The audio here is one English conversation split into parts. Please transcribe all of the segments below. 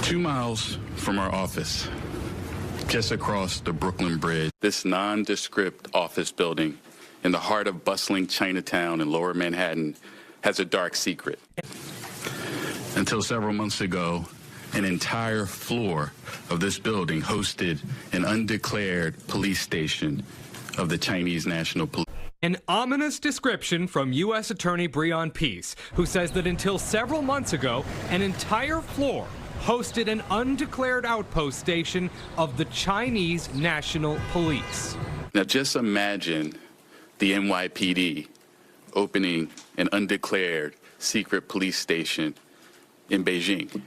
2 miles from our office, just across the Brooklyn Bridge, this nondescript office building in the heart of bustling Chinatown in Lower Manhattan has a dark secret. Until several months ago, an entire floor of this building hosted an undeclared police station of the Chinese National Police. An ominous description from U.S. Attorney Breon Peace, who says that until several months ago, an entire floor hosted an undeclared outpost station of the Chinese National Police. Now just imagine the NYPD opening an undeclared secret police station in Beijing.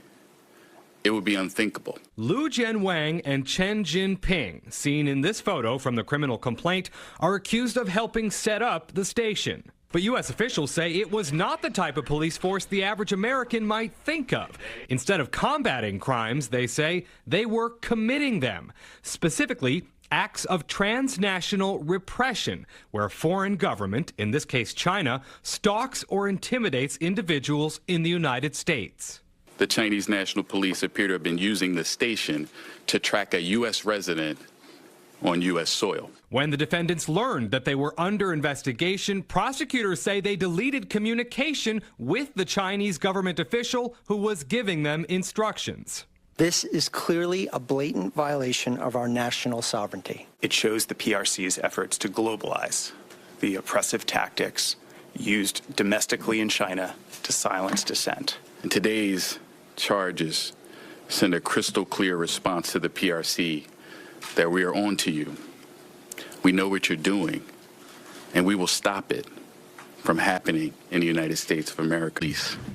It would be unthinkable. Lu Jianwang and Chen Jinping, seen in this photo from the criminal complaint, are accused of helping set up the station. But U.S. officials say it was not the type of police force the average American might think of. Instead of combating crimes, they say, they were committing them. Specifically, acts of transnational repression, where a foreign government, in this case China, stalks or intimidates individuals in the United States. The Chinese National Police appear to have been using the station to track a U.S. resident on U.S. soil. When the defendants learned that they were under investigation, prosecutors say they deleted communication with the Chinese government official who was giving them instructions. This is clearly a blatant violation of our national sovereignty. It shows the PRC's efforts to globalize the oppressive tactics used domestically in China to silence dissent. And today's charges send a crystal clear response to the PRC that we are on to you. We know what you're doing, and we will stop it from happening in the United States of America.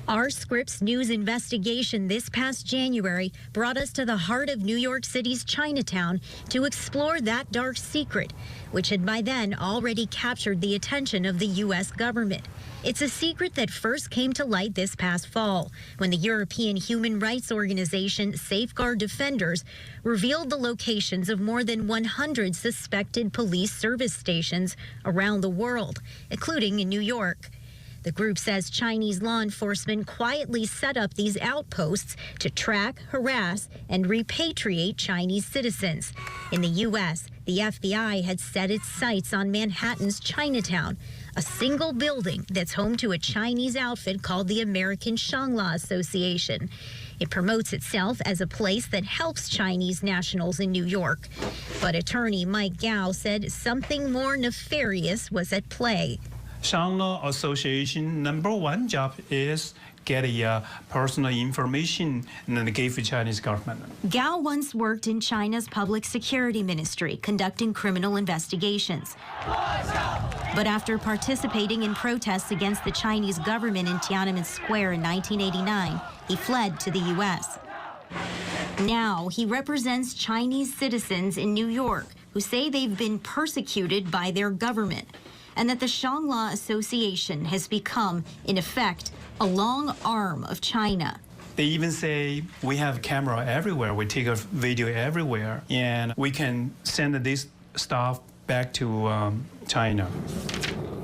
Our Scripps News investigation this past January brought us to the heart of New York City's Chinatown to explore that dark secret, which had by then already captured the attention of the U.S. government. It's a secret that first came to light this past fall when the European human rights organization Safeguard Defenders revealed the locations of more than 100 suspected police service stations around the world, including in New York. The group says Chinese law enforcement quietly set up these outposts to track, harass, and repatriate Chinese citizens. In the U.S., the FBI had set its sights on Manhattan's Chinatown, a single building that's home to a Chinese outfit called the American Shangla Association. It promotes itself as a place that helps Chinese nationals in New York. But attorney Mike Gao said something more nefarious was at play. Shangla Association #1 job is get personal information and then give the Chinese government. Gao once worked in China's public security ministry, conducting criminal investigations. But after participating in protests against the Chinese government in Tiananmen Square in 1989, he fled to the U.S. Now he represents Chinese citizens in New York who say they've been persecuted by their government, and that the Shangla Association has become, in effect, a long arm of China. They even say we have camera everywhere, we take a video everywhere, and we can send this stuff back to China.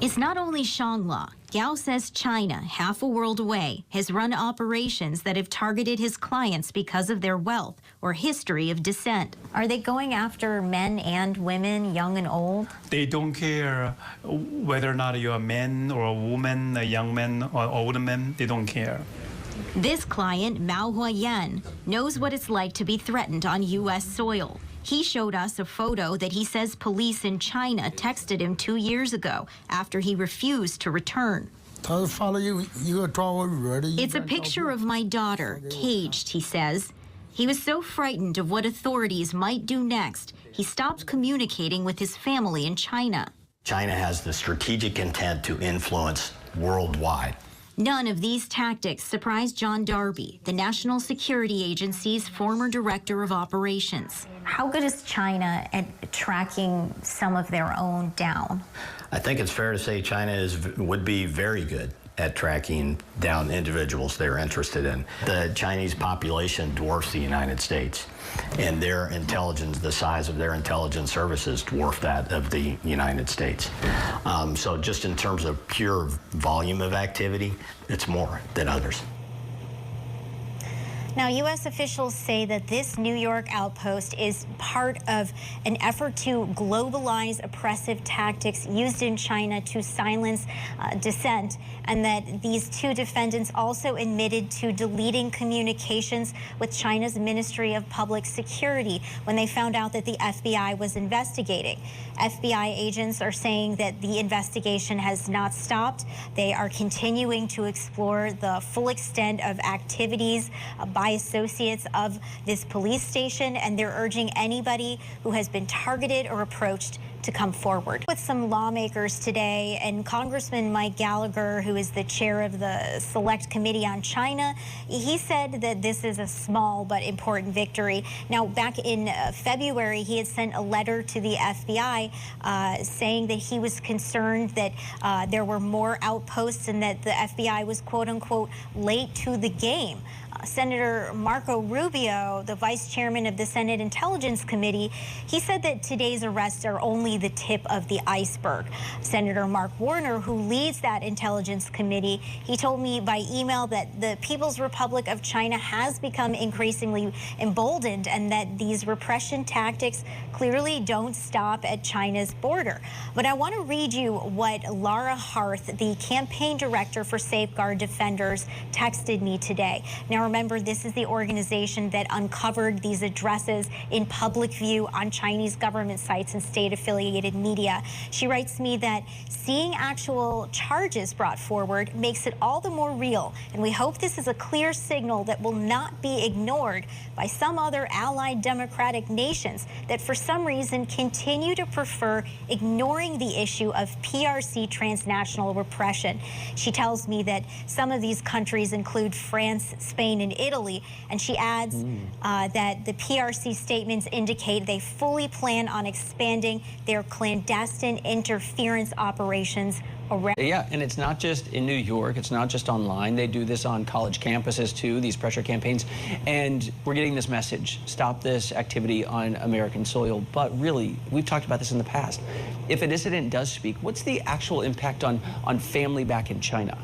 It's not only Shangla. Gao says China, half a world away, has run operations that have targeted his clients because of their wealth or history of dissent. Are they going after men and women, young and old? They don't care whether or not you're a man or a woman, a young man or older man, they don't care. This client, Mao Huayan, knows what it's like to be threatened on U.S. soil. He showed us a photo that he says police in China texted him 2 years ago after he refused to return. It's a picture of my daughter, caged, he says. He was so frightened of what authorities might do next, he stopped communicating with his family in China. China has the strategic intent to influence worldwide. None of these tactics surprised John Darby, the National Security Agency's former director of operations. How good is China at tracking some of their own down? I think it's fair to say China would be very good at tracking down individuals they're interested in. The Chinese population dwarfs the United States, and their intelligence, the size of their intelligence services dwarf that of the United States. So just in terms of pure volume of activity, it's more than others. Now, U.S. officials say that this New York outpost is part of an effort to globalize oppressive tactics used in China to silence dissent, and that these two defendants also admitted to deleting communications with China's Ministry of Public Security when they found out that the FBI was investigating. FBI agents are saying that the investigation has not stopped. They are continuing to explore the full extent of activities by associates of this police station, and they're urging anybody who has been targeted or approached to come forward. With some lawmakers today, and Congressman Mike Gallagher, who is the chair of the Select Committee on China, he said that this is a small but important victory. Now, back in February, he had sent a letter to the FBI saying that he was concerned that there were more outposts and that the FBI was, quote unquote, late to the game. Senator Marco Rubio, the vice chairman of the Senate Intelligence Committee, he said that today's arrests are only the tip of the iceberg. Senator Mark Warner, who leads that Intelligence Committee, he told me by email that the People's Republic of China has become increasingly emboldened and that these repression tactics clearly don't stop at China's border. But I want to read you what Laura Harth, the campaign director for Safeguard Defenders, texted me today. Now, remember, this is the organization that uncovered these addresses in public view on Chinese government sites and state-affiliated media. She writes me that seeing actual charges brought forward makes it all the more real, and we hope this is a clear signal that will not be ignored by some other allied democratic nations that for some reason continue to prefer ignoring the issue of PRC transnational repression. She tells me that some of these countries include France, Spain, and Italy, and she adds that the PRC statements indicate they fully plan on expanding their clandestine interference operations around. Yeah, and it's not just in New York, it's not just online. They do this on college campuses too, these pressure campaigns, and we're getting this message: stop this activity on American soil. But really, we've talked about this in the past. If a dissident does speak, what's the actual impact on family back in China?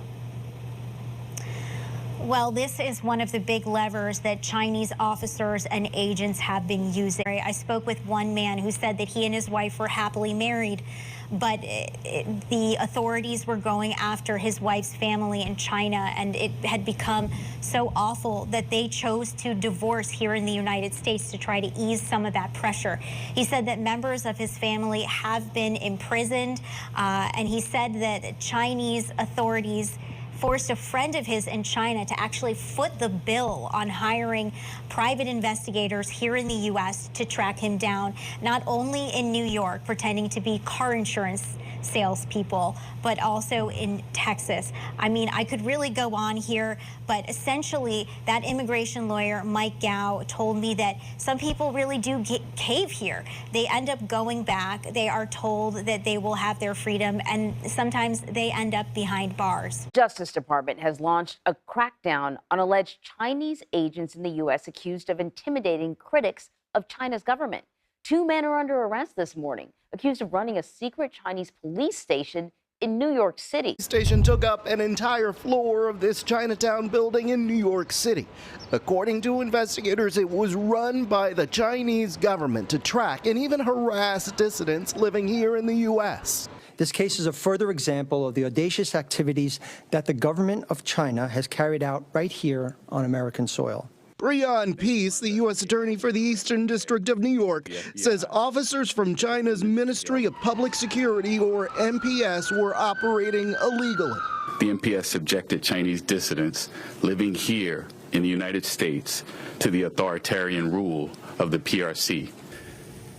Well, this is one of the big levers that Chinese officers and agents have been using. I spoke with one man who said that he and his wife were happily married, but the authorities were going after his wife's family in China, and it had become so awful that they chose to divorce here in the United States to try to ease some of that pressure. He said that members of his family have been imprisoned, and he said that Chinese authorities forced a friend of his in China to actually foot the bill on hiring private investigators here in the U.S. to track him down, not only in New York, pretending to be car insurance salespeople, but also in Texas. I mean, I could really go on here, but essentially that immigration lawyer, Mike Gao, told me that some people really do cave here. They end up going back. They are told that they will have their freedom, and sometimes they end up behind bars. Justice Department has launched a crackdown on alleged Chinese agents in the U.S. accused of intimidating critics of China's government. 2 men are under arrest this morning, accused of running a secret Chinese police station in New York City. The station took up an entire floor of this Chinatown building in New York City. According to investigators, it was run by the Chinese government to track and even harass dissidents living here in the U.S. This case is a further example of the audacious activities that the government of China has carried out right here on American soil. Breon Peace, the U.S. Attorney for the Eastern District of New York, says officers from China's Ministry of Public Security, or MPS, were operating illegally. The MPS subjected Chinese dissidents living here in the United States to the authoritarian rule of the PRC.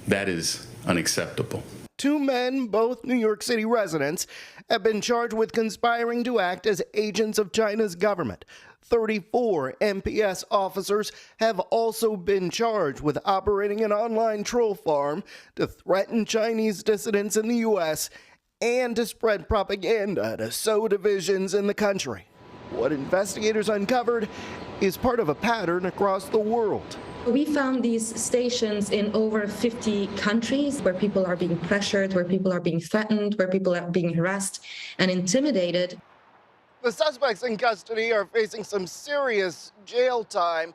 That is unacceptable. 2 men, both New York City residents, have been charged with conspiring to act as agents of China's government. 34 MPS officers have also been charged with operating an online troll farm to threaten Chinese dissidents in the U.S. and to spread propaganda to sow divisions in the country. What investigators uncovered is part of a pattern across the world. We found these stations in over 50 countries where people are being pressured, where people are being threatened, where people are being harassed and intimidated. The suspects in custody are facing some serious jail time.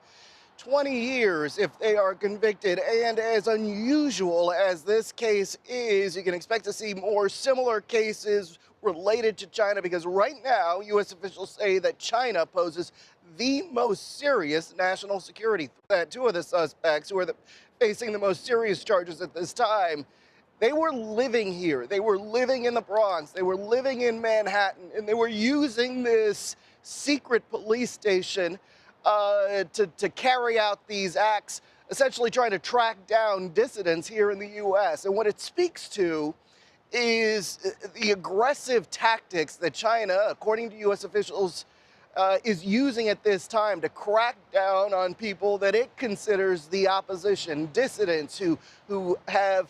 20 years if they are convicted. And as unusual as this case is, you can expect to see more similar cases related to China, because right now, U.S. officials say that China poses the most serious national security threat. Two of the suspects who are facing the most serious charges at this time, they were living here. They were living in the Bronx. They were living in Manhattan, and they were using this secret police station to carry out these acts, essentially trying to track down dissidents here in the U.S. And what it speaks to is the aggressive tactics that China, according to U.S. officials, is using at this time to crack down on people that it considers the opposition, dissidents who have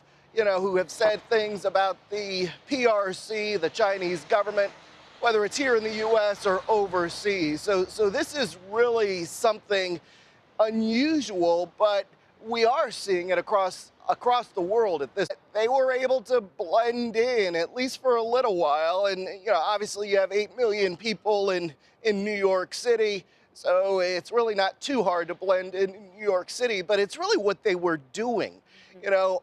said things about the PRC, the Chinese government, whether it's here in the U.S. or overseas. So this is really something unusual, but we are seeing it across the world at this. They were able to blend in, at least for a little while. And, obviously you have 8 million people in New York City, so it's really not too hard to blend in New York City, but it's really what they were doing,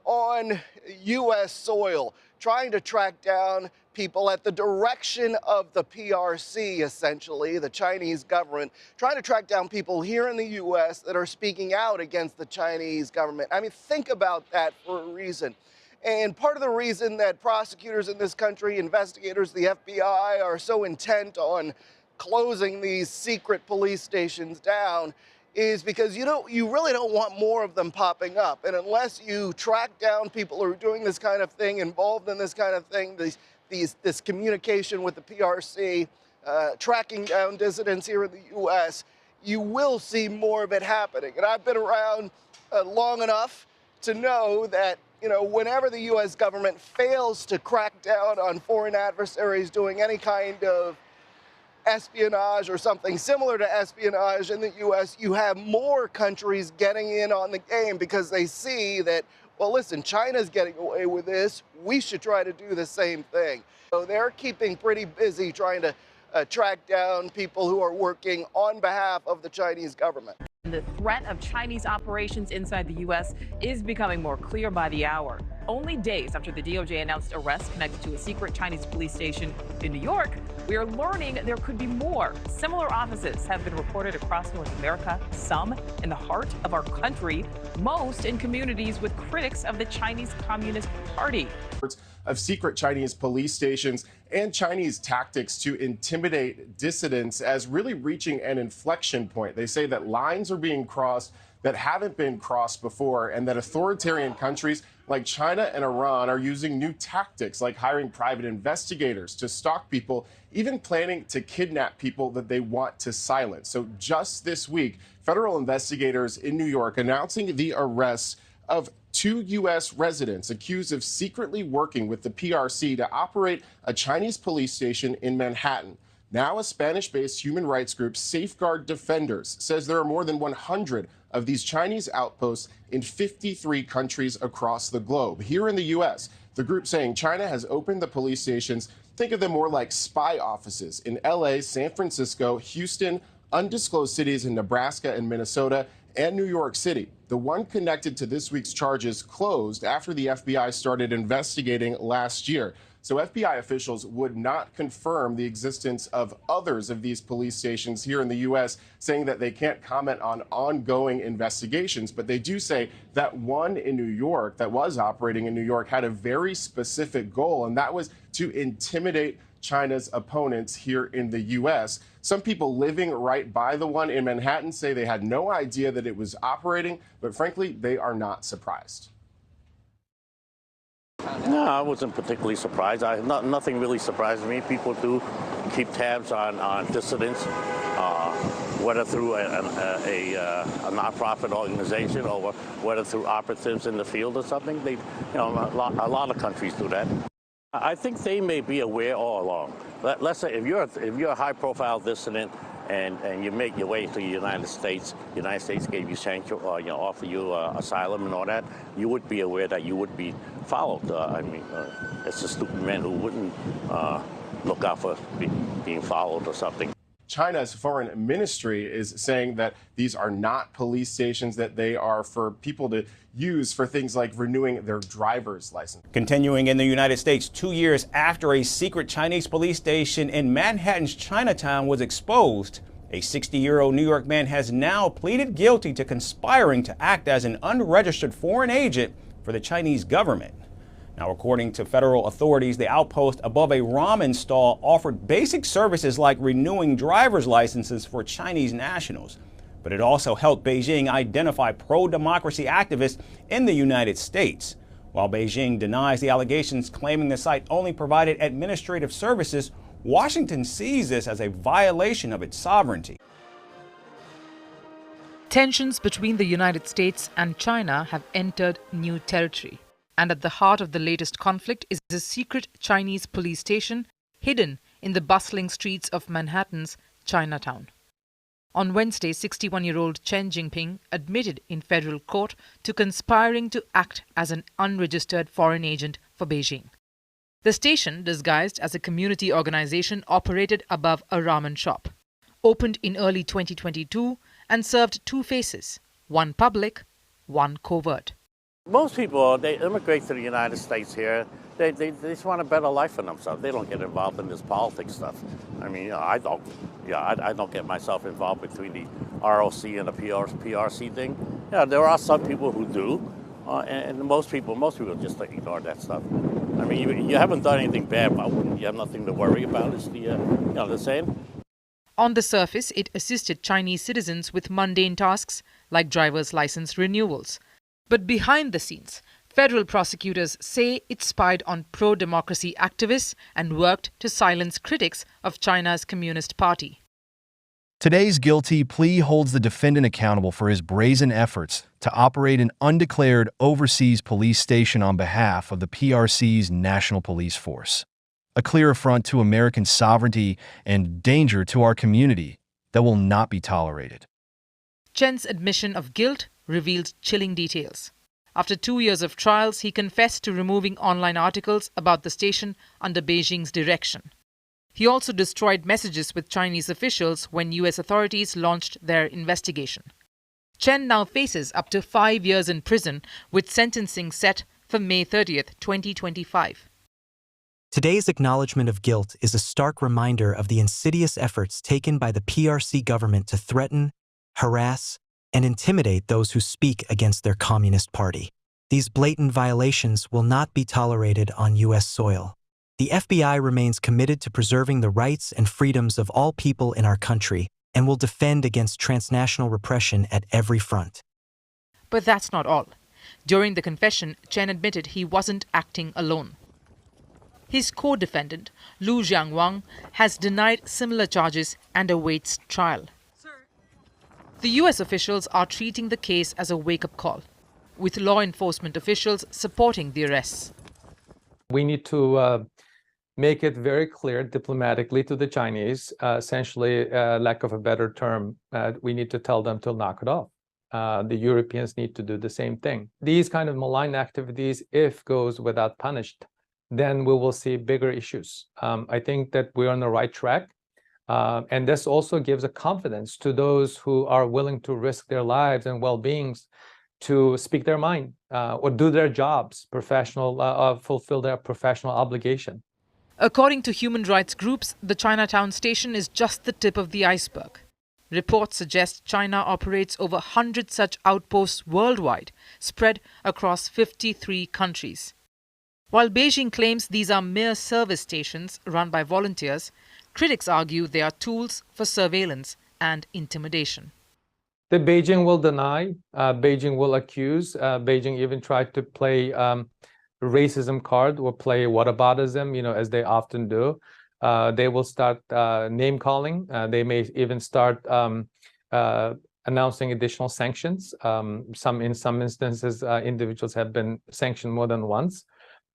on U.S. soil, trying to track down people at the direction of the PRC, essentially, the Chinese government, trying to track down people here in the U.S. that are speaking out against the Chinese government. I mean, think about that for a reason. And part of the reason that prosecutors in this country, investigators, the FBI, are so intent on closing these secret police stations down is because you really don't want more of them popping up. And unless you track down people who are doing this kind of thing, involved in this kind of thing, this communication with the PRC, tracking down dissidents here in the U.S., you will see more of it happening. And I've been around long enough to know that, whenever the U.S. government fails to crack down on foreign adversaries doing any kind of espionage or something similar to espionage in the U.S., you have more countries getting in on the game because they see that, well, listen, China's getting away with this. We should try to do the same thing. So they're keeping pretty busy trying to track down people who are working on behalf of the Chinese government. The threat of Chinese operations inside the U.S. is becoming more clear by the hour. Only days after the DOJ announced arrests connected to a secret Chinese police station in New York, we are learning there could be more. Similar offices have been reported across North America, some in the heart of our country, most in communities with critics of the Chinese Communist Party. Of secret Chinese police stations and Chinese tactics to intimidate dissidents as really reaching an inflection point. They say that lines are being crossed that haven't been crossed before, and that authoritarian countries like China and Iran are using new tactics like hiring private investigators to stalk people, even planning to kidnap people that they want to silence. So just this week, federal investigators in New York announcing the arrests of 2 U.S. residents accused of secretly working with the PRC to operate a Chinese police station in Manhattan. Now a Spanish-based human rights group, Safeguard Defenders, says there are more than 100 of these Chinese outposts in 53 countries across the globe. Here in the U.S., the group saying China has opened the police stations, think of them more like spy offices in L.A., San Francisco, Houston, undisclosed cities in Nebraska and Minnesota, and New York City. The one connected to this week's charges closed after the FBI started investigating last year. So FBI officials would not confirm the existence of others of these police stations here in the U.S., saying that they can't comment on ongoing investigations. But they do say that one in New York that was operating in New York had a very specific goal, and that was to intimidate China's opponents here in the U.S. Some people living right by the one in Manhattan say they had no idea that it was operating, but frankly, they are not surprised. No, I wasn't particularly surprised. Nothing really surprised me. People do keep tabs on dissidents, whether through a nonprofit organization or whether through operatives in the field or something. A lot of countries do that. I think they may be aware all along. Let's say if you're a high-profile dissident and you make your way to the United States gave you sanctuary, or offer you asylum and all that, you would be aware that you would be followed. It's a stupid man who wouldn't look out for being followed or something. China's foreign ministry is saying that these are not police stations, that they are for people to use for things like renewing their driver's license. Continuing in the United States, 2 years after a secret Chinese police station in Manhattan's Chinatown was exposed, a 60-year-old New York man has now pleaded guilty to conspiring to act as an unregistered foreign agent for the Chinese government. Now, according to federal authorities, the outpost above a ramen stall offered basic services like renewing driver's licenses for Chinese nationals. But it also helped Beijing identify pro-democracy activists in the United States. While Beijing denies the allegations, claiming the site only provided administrative services, Washington sees this as a violation of its sovereignty. Tensions between the United States and China have entered new territory. And at the heart of the latest conflict is a secret Chinese police station hidden in the bustling streets of Manhattan's Chinatown. On Wednesday, 61-year-old Chen Jinping admitted in federal court to conspiring to act as an unregistered foreign agent for Beijing. The station, disguised as a community organization, operated above a ramen shop, opened in early 2022 and served two faces, one public, one covert. Most people, they immigrate to the United States here. They just want a better life for themselves. They don't get involved in this politics stuff. I mean, I don't get myself involved between the ROC and the PRC thing. Yeah, there are some people who do, and most people just ignore that stuff. I mean, you haven't done anything bad, but you have nothing to worry about. Is the saying? On the surface, it assisted Chinese citizens with mundane tasks like driver's license renewals. But behind the scenes, federal prosecutors say it spied on pro-democracy activists and worked to silence critics of China's Communist Party. Today's guilty plea holds the defendant accountable for his brazen efforts to operate an undeclared overseas police station on behalf of the PRC's National Police Force. A clear affront to American sovereignty and danger to our community that will not be tolerated. Chen's admission of guilt revealed chilling details. After 2 years of trials, he confessed to removing online articles about the station under Beijing's direction. He also destroyed messages with Chinese officials when U.S. authorities launched their investigation. Chen now faces up to 5 years in prison, with sentencing set for May 30th, 2025. Today's acknowledgement of guilt is a stark reminder of the insidious efforts taken by the PRC government to threaten, harass, and intimidate those who speak against their Communist Party. These blatant violations will not be tolerated on U.S. soil. The FBI remains committed to preserving the rights and freedoms of all people in our country and will defend against transnational repression at every front. But that's not all. During the confession, Chen admitted he wasn't acting alone. His co-defendant, Lu Jiangwang, has denied similar charges and awaits trial. The U.S. officials are treating the case as a wake-up call, with law enforcement officials supporting the arrests. We need to make it very clear diplomatically to the Chinese, essentially, lack of a better term, we need to tell them to knock it off. The Europeans need to do the same thing. These kind of malign activities, if goes without punished, then we will see bigger issues. I think that we're on the right track. And this also gives a confidence to those who are willing to risk their lives and well-beings to speak their mind or do their jobs, fulfill their professional obligation. According to human rights groups, the Chinatown station is just the tip of the iceberg. Reports suggest China operates over 100 such outposts worldwide, spread across 53 countries. While Beijing claims these are mere service stations run by volunteers, critics argue they are tools for surveillance and intimidation. The Beijing will deny, Beijing will accuse, Beijing even tried to play racism card or play whataboutism, as they often do. They will start name calling. They may even start announcing additional sanctions. In some instances, individuals have been sanctioned more than once.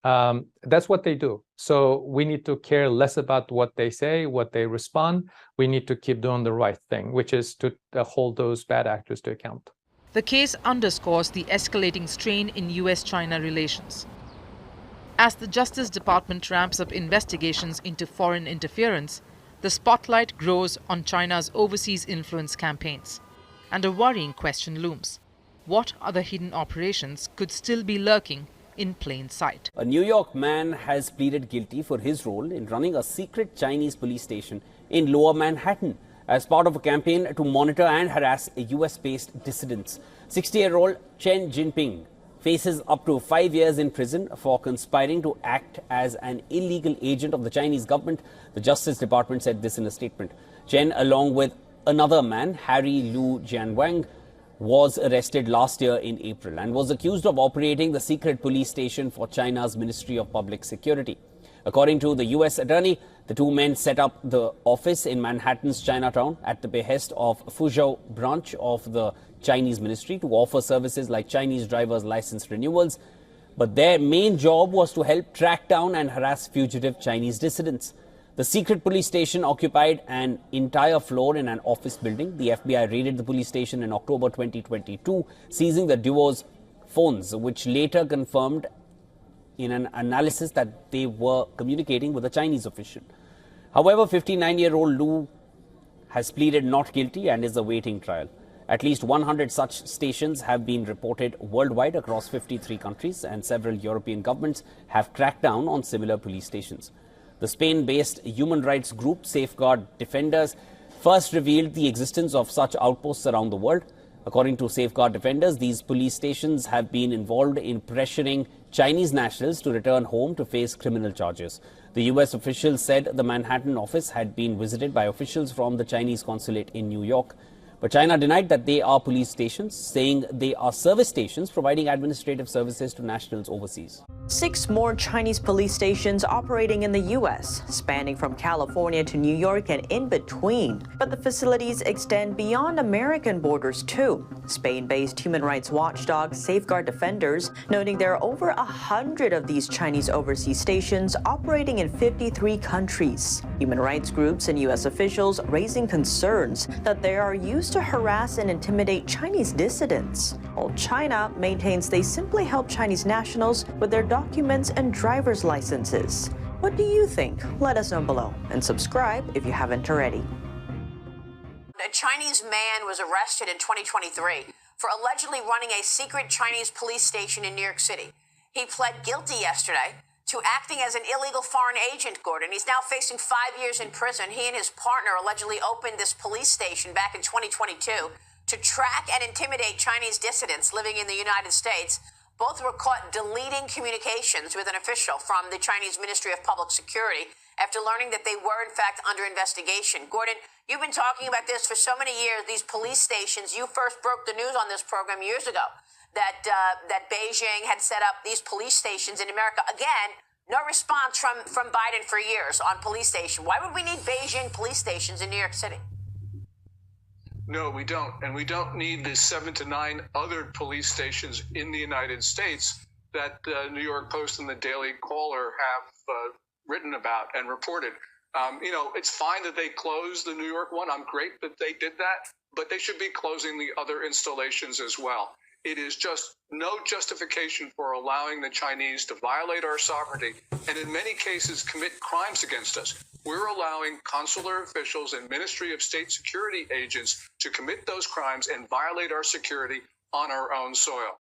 That's what they do. So we need to care less about what they say, what they respond. We need to keep doing the right thing, which is to hold those bad actors to account. The case underscores the escalating strain in U.S.-China relations. As the Justice Department ramps up investigations into foreign interference, the spotlight grows on China's overseas influence campaigns. And a worrying question looms. What other hidden operations could still be lurking in plain sight? A New York man has pleaded guilty for his role in running a secret Chinese police station in Lower Manhattan as part of a campaign to monitor and harass US-based dissidents. 60-year-old Chen Jinping faces up to 5 years in prison for conspiring to act as an illegal agent of the Chinese government. The Justice Department said this in a statement. Chen, along with another man, Harry Lu Jianwang, was arrested last year in April and was accused of operating the secret police station for China's Ministry of Public Security. According to the U.S. attorney, the two men set up the office in Manhattan's Chinatown at the behest of Fuzhou branch of the Chinese ministry to offer services like Chinese driver's license renewals. But their main job was to help track down and harass fugitive Chinese dissidents. The secret police station occupied an entire floor in an office building. The FBI raided the police station in October 2022, seizing the duo's phones, which later confirmed in an analysis that they were communicating with a Chinese official. However, 59-year-old Lu has pleaded not guilty and is awaiting trial. At least 100 such stations have been reported worldwide across 53 countries, and several European governments have cracked down on similar police stations. The Spain-based human rights group Safeguard Defenders first revealed the existence of such outposts around the world. According to Safeguard Defenders, these police stations have been involved in pressuring Chinese nationals to return home to face criminal charges. The U.S. officials said the Manhattan office had been visited by officials from the Chinese consulate in New York. But China denied that they are police stations, saying they are service stations providing administrative services to nationals overseas. 6 more Chinese police stations operating in the U.S., spanning from California to New York and in between. But the facilities extend beyond American borders, too. Spain-based human rights watchdog Safeguard Defenders noting there are over 100 of these Chinese overseas stations operating in 53 countries. Human rights groups and U.S. officials raising concerns that they are used to harass and intimidate Chinese dissidents, while China maintains they simply help Chinese nationals with their documents and driver's licenses. What do you think? Let us know below and subscribe if you haven't already. A Chinese man was arrested in 2023 for allegedly running a secret Chinese police station in New York City. He pled guilty yesterday to acting as an illegal foreign agent, Gordon. He's now facing 5 years in prison. He and his partner allegedly opened this police station back in 2022 to track and intimidate Chinese dissidents living in the United States. Both were caught deleting communications with an official from the Chinese Ministry of Public Security after learning that they were, in fact, under investigation. Gordon, you've been talking about this for so many years, these police stations. You first broke the news on this program years ago that Beijing had set up these police stations in America. Again, no response from Biden for years on police station. Why would we need Beijing police stations in New York City? No, we don't. And we don't need the 7 to 9 other police stations in the United States that the New York Post and the Daily Caller have written about and reported. It's fine that they closed the New York one. I'm great that they did that, but they should be closing the other installations as well. It is just no justification for allowing the Chinese to violate our sovereignty and in many cases commit crimes against us. We're allowing consular officials and Ministry of State Security agents to commit those crimes and violate our security on our own soil.